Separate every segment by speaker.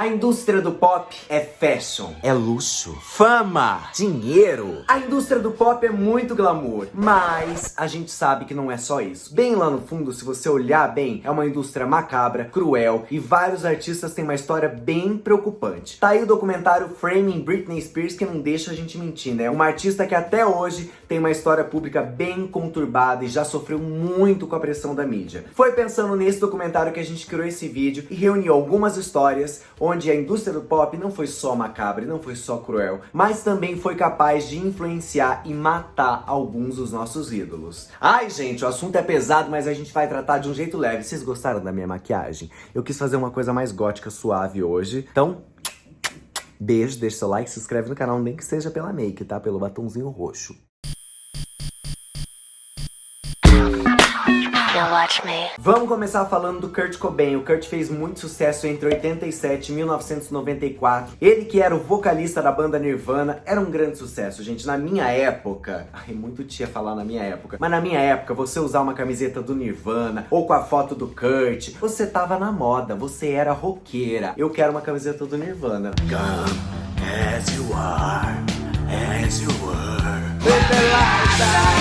Speaker 1: A indústria do pop é fashion, é luxo, fama, dinheiro. A indústria do pop é muito glamour, mas a gente sabe que não é só isso. Bem lá no fundo, se você olhar bem, é uma indústria macabra, cruel e vários artistas têm uma história bem preocupante. Tá aí o documentário Framing Britney Spears que não deixa a gente mentir, né? Uma artista que até hoje tem uma história pública bem conturbada e já sofreu muito com a pressão da mídia. Foi pensando nesse documentário que a gente criou esse vídeo e reuniu algumas histórias onde a indústria do pop não foi só macabra e não foi só cruel, mas também foi capaz de influenciar e matar alguns dos nossos ídolos. Ai, gente, o assunto é pesado, mas a gente vai tratar de um jeito leve. Vocês gostaram da minha maquiagem? Eu quis fazer uma coisa mais gótica, suave hoje. Então, beijo, deixa seu like, se inscreve no canal, nem que seja pela make, tá? Pelo batonzinho roxo. Vamos começar falando do Kurt Cobain. O Kurt fez muito sucesso entre 87 e 1994. Ele que era o vocalista da banda Nirvana, era um grande sucesso, gente. Na minha época, ai, muito tia falar na minha época, mas na minha época, você usar uma camiseta do Nirvana ou com a foto do Kurt, você tava na moda, você era roqueira. Eu quero uma camiseta do Nirvana. Come as you are, as you were. With the lights out,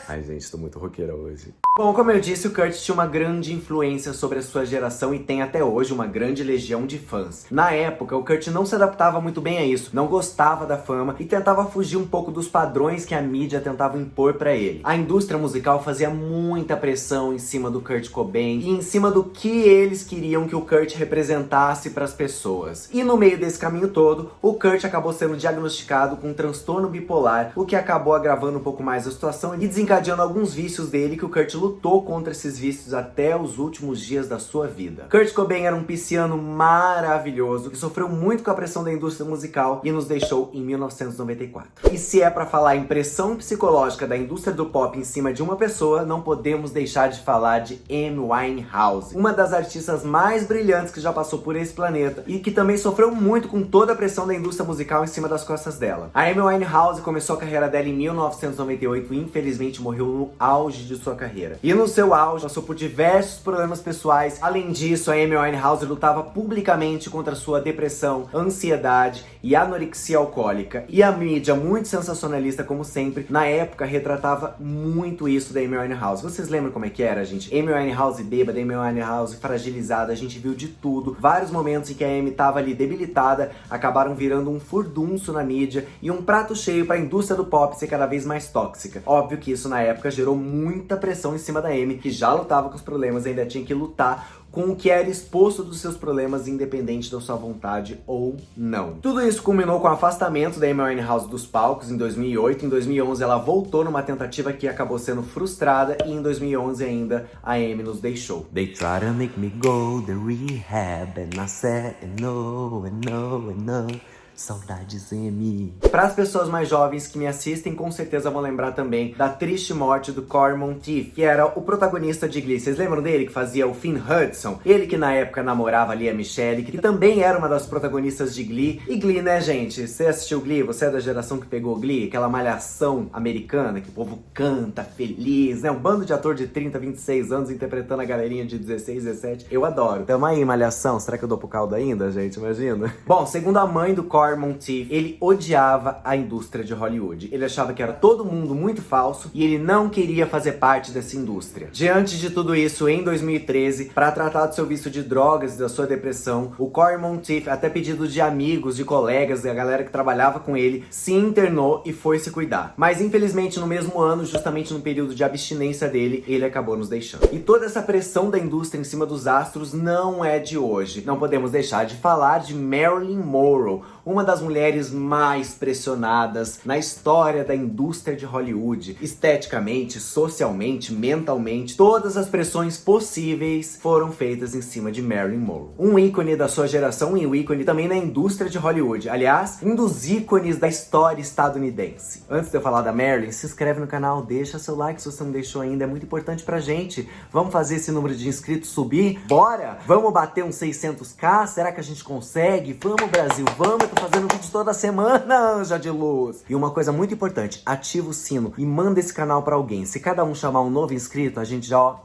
Speaker 1: ai, gente, tô muito roqueira hoje. Bom, como eu disse, o Kurt tinha uma grande influência sobre a sua geração e tem até hoje uma grande legião de fãs. Na época, o Kurt não se adaptava muito bem a isso, não gostava da fama e tentava fugir um pouco dos padrões que a mídia tentava impor pra ele. A indústria musical fazia muita pressão em cima do Kurt Cobain e em cima do que eles queriam que o Kurt representasse pras pessoas. E no meio desse caminho todo, o Kurt acabou sendo diagnosticado com um transtorno bipolar, o que acabou agravando um pouco mais a situação e desencadeando alguns vícios dele, que o Kurt lutou contra esses vícios até os últimos dias da sua vida. Kurt Cobain era um pisciano maravilhoso que sofreu muito com a pressão da indústria musical e nos deixou em 1994. E se é pra falar em pressão psicológica da indústria do pop em cima de uma pessoa, não podemos deixar de falar de Amy Winehouse, uma das artistas mais brilhantes que já passou por esse planeta e que também sofreu muito com toda a pressão da indústria musical em cima das costas dela. A Amy Winehouse começou a carreira dela em 1998 e infelizmente morreu no auge de sua carreira. E no seu auge, passou por diversos problemas pessoais. Além disso, a Amy Winehouse lutava publicamente contra sua depressão, ansiedade e anorexia alcoólica. E a mídia, muito sensacionalista como sempre, na época retratava muito isso da Amy Winehouse. Vocês lembram como é que era, gente? Amy Winehouse bêbada, Amy Winehouse fragilizada, a gente viu de tudo. Vários momentos em que a Amy tava ali debilitada, acabaram virando um furdunço na mídia e um prato cheio para a indústria do pop ser cada vez mais tóxica. Óbvio que isso na época gerou muita pressão em cima da Amy, que já lutava com os problemas e ainda tinha que lutar com o que era exposto dos seus problemas, independente da sua vontade ou não. Tudo isso culminou com o afastamento da Amy Winehouse dos palcos em 2008. Em 2011 ela voltou numa tentativa que acabou sendo frustrada e em 2011 ainda a Amy nos deixou. They try to make me go the rehab and I said no and no and no. Saudades, Amy. Para as pessoas mais jovens que me assistem, com certeza vão lembrar também da triste morte do Corey Monteith, que era o protagonista de Glee. Vocês lembram dele, que fazia o Finn Hudson? Ele que na época namorava ali a Michelle, que também era uma das protagonistas de Glee. E Glee, né, gente? Você assistiu Glee? Você é da geração que pegou Glee? Aquela malhação americana que o povo canta, feliz, né? Um bando de ator de 30, 26 anos interpretando a galerinha de 16, 17. Eu adoro. Tamo aí, malhação. Será que eu dou pro caldo ainda, gente? Imagina. Bom, segundo a mãe do Corey Monteith, ele odiava a indústria de Hollywood. Ele achava que era todo mundo muito falso e ele não queria fazer parte dessa indústria. Diante de tudo isso, em 2013, para tratar do seu vício de drogas e da sua depressão, o Corey Monteith, até pedido de amigos, de colegas e a galera que trabalhava com ele, se internou e foi se cuidar. Mas infelizmente no mesmo ano, justamente no período de abstinência dele, ele acabou nos deixando. E toda essa pressão da indústria em cima dos astros não é de hoje. Não podemos deixar de falar de Marilyn Monroe, uma das mulheres mais pressionadas na história da indústria de Hollywood. Esteticamente, socialmente, mentalmente, todas as pressões possíveis foram feitas em cima de Marilyn Monroe. Um ícone da sua geração e um ícone também na indústria de Hollywood. Aliás, um dos ícones da história estadunidense. Antes de eu falar da Marilyn, se inscreve no canal, deixa seu like se você não deixou ainda, é muito importante pra gente. Vamos fazer esse número de inscritos subir? Bora! Vamos bater uns 600k? Será que a gente consegue? Vamos, Brasil, vamos! Eu tô fazendo vídeo toda semana, anja de luz. E uma coisa muito importante, ativa o sino e manda esse canal pra alguém. Se cada um chamar um novo inscrito, a gente já, ó,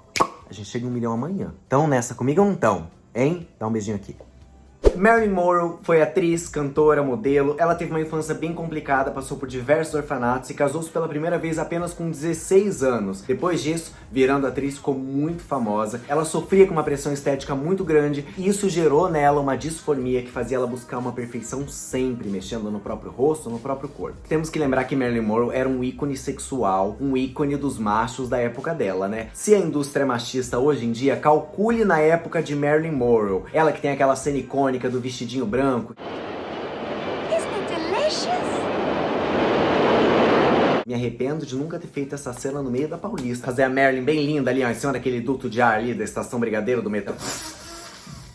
Speaker 1: a gente chega em 1 milhão amanhã. Tão nessa comigo ou não tão? Hein? Dá um beijinho aqui. Marilyn Monroe foi atriz, cantora, modelo. Ela teve uma infância bem complicada, passou por diversos orfanatos e casou-se pela primeira vez apenas com 16 anos. Depois disso, virando atriz, ficou muito famosa. Ela sofria com uma pressão estética muito grande e isso gerou nela uma disformia que fazia ela buscar uma perfeição sempre, mexendo no próprio rosto, no próprio corpo. Temos que lembrar que Marilyn Monroe era um ícone sexual, um ícone dos machos da época dela, né? Se a indústria é machista hoje em dia, calcule na época de Marilyn Monroe. Ela que tem aquela cena icônica do vestidinho branco. Me arrependo de nunca ter feito essa cena no meio da Paulista. Fazer a Marilyn bem linda ali, ó, em cima daquele duto de ar ali da Estação Brigadeiro do metrô.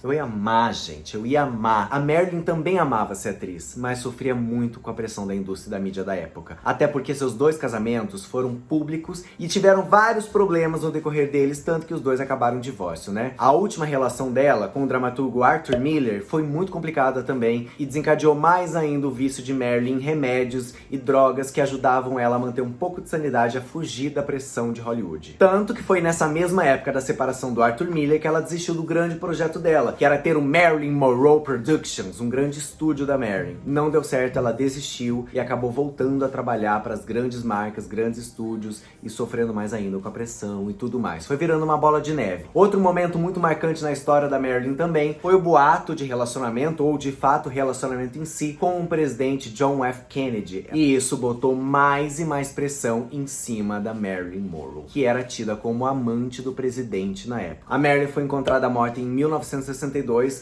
Speaker 1: Eu ia amar, gente, eu ia amar. A Marilyn também amava ser atriz, mas sofria muito com a pressão da indústria e da mídia da época. Até porque seus dois casamentos foram públicos e tiveram vários problemas no decorrer deles, tanto que os dois acabaram em divórcio, né? A última relação dela com o dramaturgo Arthur Miller foi muito complicada também e desencadeou mais ainda o vício de Marilyn em remédios e drogas que ajudavam ela a manter um pouco de sanidade, a fugir da pressão de Hollywood. Tanto que foi nessa mesma época da separação do Arthur Miller que ela desistiu do grande projeto dela, que era ter o Marilyn Monroe Productions, um grande estúdio da Marilyn. Não deu certo, ela desistiu e acabou voltando a trabalhar para as grandes marcas, grandes estúdios e sofrendo mais ainda com a pressão e tudo mais. Foi virando uma bola de neve. Outro momento muito marcante na história da Marilyn também foi o boato de relacionamento, ou de fato relacionamento em si, com o presidente John F. Kennedy. E isso botou mais e mais pressão em cima da Marilyn Monroe, que era tida como amante do presidente na época. A Marilyn foi encontrada morta em 1962.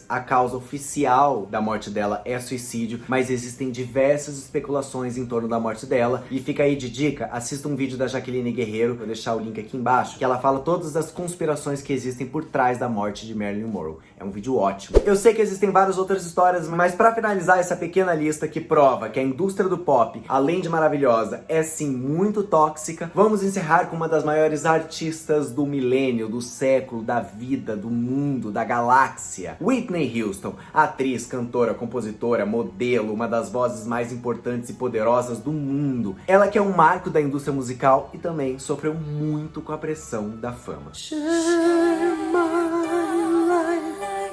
Speaker 1: A causa oficial da morte dela é suicídio, mas existem diversas especulações em torno da morte dela. E fica aí de dica, assista um vídeo da Jaqueline Guerreiro, vou deixar o link aqui embaixo, que ela fala todas as conspirações que existem por trás da morte de Marilyn Monroe. É um vídeo ótimo. Eu sei que existem várias outras histórias, mas pra finalizar essa pequena lista que prova que a indústria do pop, além de maravilhosa, é sim muito tóxica, vamos encerrar com uma das maiores artistas do milênio, do século, da vida, do mundo, da galáxia. Whitney Houston, atriz, cantora, compositora, modelo, uma das vozes mais importantes e poderosas do mundo. Ela que é um marco da indústria musical e também sofreu muito com a pressão da fama.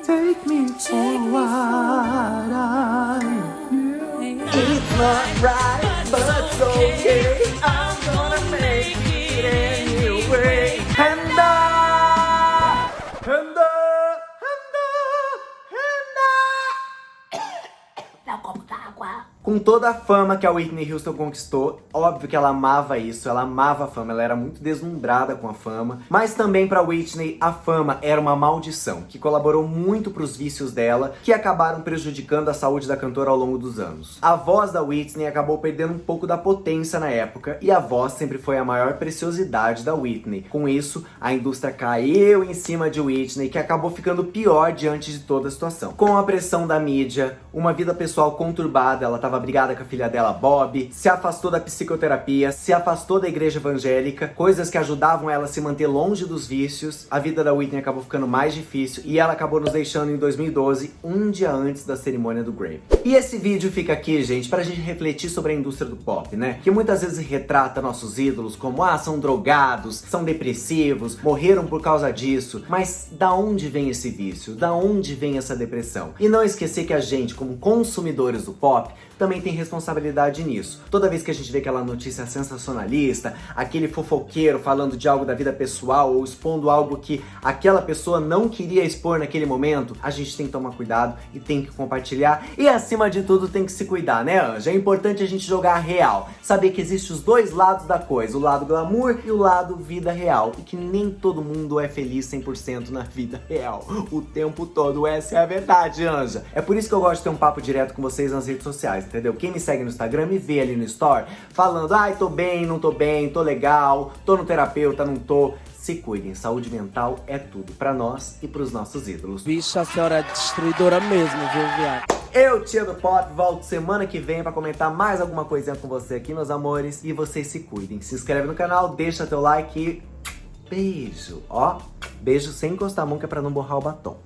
Speaker 1: Take me for what I am. It's not right, but it's okay. I'm gonna make it anyway. Com toda a fama que a Whitney Houston conquistou, óbvio que ela amava isso, ela amava a fama, ela era muito deslumbrada com a fama, mas também pra Whitney a fama era uma maldição, que colaborou muito pros vícios dela, que acabaram prejudicando a saúde da cantora ao longo dos anos. A voz da Whitney acabou perdendo um pouco da potência na época, e a voz sempre foi a maior preciosidade da Whitney. Com isso, a indústria caiu em cima de Whitney, que acabou ficando pior diante de toda a situação. Com a pressão da mídia, uma vida pessoal conturbada, ela estava brigada com a filha dela, Bob, se afastou da psicoterapia, se afastou da igreja evangélica, coisas que ajudavam ela a se manter longe dos vícios. A vida da Whitney acabou ficando mais difícil e ela acabou nos deixando em 2012, um dia antes da cerimônia do Grammy. E esse vídeo fica aqui, gente, pra gente refletir sobre a indústria do pop, né? Que muitas vezes retrata nossos ídolos como, são drogados, são depressivos, morreram por causa disso. Mas da onde vem esse vício? Da onde vem essa depressão? E não esquecer que a gente, como consumidores do pop, também tem responsabilidade nisso. Toda vez que a gente vê aquela notícia sensacionalista, aquele fofoqueiro falando de algo da vida pessoal ou expondo algo que aquela pessoa não queria expor naquele momento, a gente tem que tomar cuidado e tem que compartilhar. E acima de tudo tem que se cuidar, né, Anja? É importante a gente jogar real, saber que existem os dois lados da coisa, o lado glamour e o lado vida real, e que nem todo mundo é feliz 100% na vida real, o tempo todo. Essa é a verdade, Anja. É por isso que eu gosto de ter um papo direto com vocês nas redes sociais, entendeu? Quem me segue no Instagram me vê ali no Story falando, tô bem, não tô bem, tô legal, tô no terapeuta, não tô. Se cuidem, saúde mental é tudo pra nós e pros nossos ídolos.
Speaker 2: Bicha, a senhora é destruidora mesmo, viu, viado?
Speaker 1: Eu, Tia do Pop, volto semana que vem pra comentar mais alguma coisinha com você aqui, meus amores. E vocês se cuidem. Se inscreve no canal, deixa teu like e beijo. Beijo sem encostar a mão que é pra não borrar o batom.